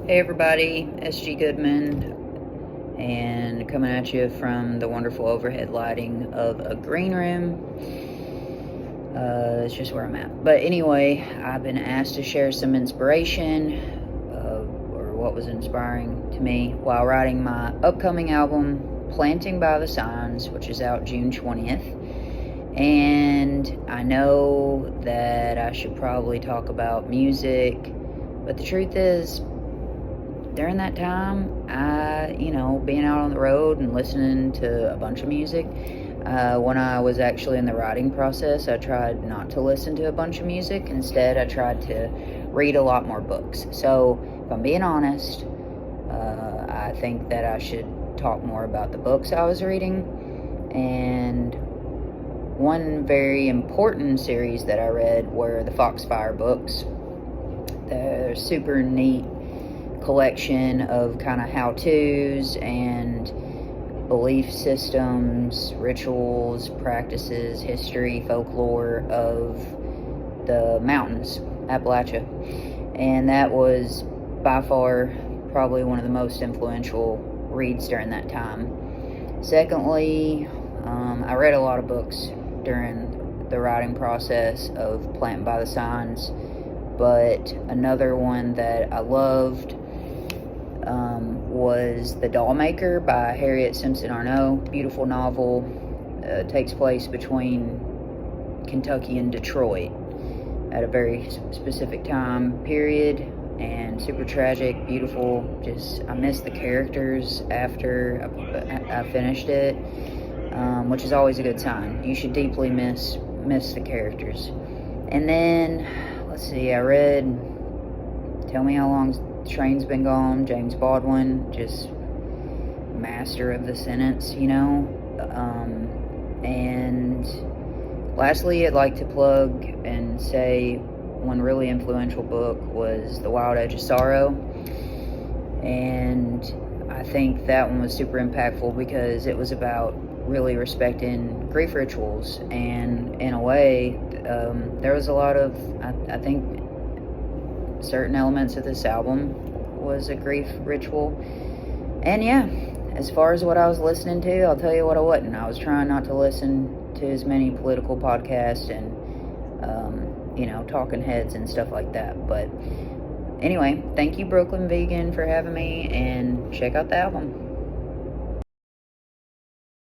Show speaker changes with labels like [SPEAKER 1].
[SPEAKER 1] Hey everybody, SG Goodman, and coming at you from the wonderful overhead lighting of a green room. It's just where I'm at. But anyway, I've been asked to share some inspiration, or what was inspiring to me while writing my upcoming album, Planting by the Signs, which is out June 20th. And I know that I should probably talk about music, but the truth is, during that time, being out on the road and listening to a bunch of music, when I was actually in the writing process, I tried not to listen to a bunch of music. Instead, I tried to read a lot more books. So, if I'm being honest, I think that I should talk more about the books I was reading. And one very important series that I read were the Foxfire books. They're super neat collection of kind of how-tos and belief systems, rituals, practices, history, folklore of the mountains, Appalachia. And that was by far probably one of the most influential reads during that time. Secondly, I read a lot of books during the writing process of Planting by the Signs, but another one that I loved was The Dollmaker by Harriet Simpson Arno. Beautiful novel. Takes place between Kentucky and Detroit at a very specific time period, and super tragic, beautiful. Just, I missed the characters after I finished it, which is always a good sign. You should deeply miss the characters. And then, let's see, I read Tell Me How Long the Train's Been Gone, James Baldwin, just master of the sentence, and lastly, I'd like to plug and say one really influential book was The Wild Edge of Sorrow, and I think that one was super impactful because it was about really respecting grief rituals, and in a way, there was a lot of, I think, certain elements of this album was a grief ritual. And yeah, as far as what I was listening to, I'll tell you what I wasn't. I was trying not to listen to as many political podcasts and talking heads and stuff like that. But anyway, thank you, Brooklyn Vegan, for having me, and check out the album.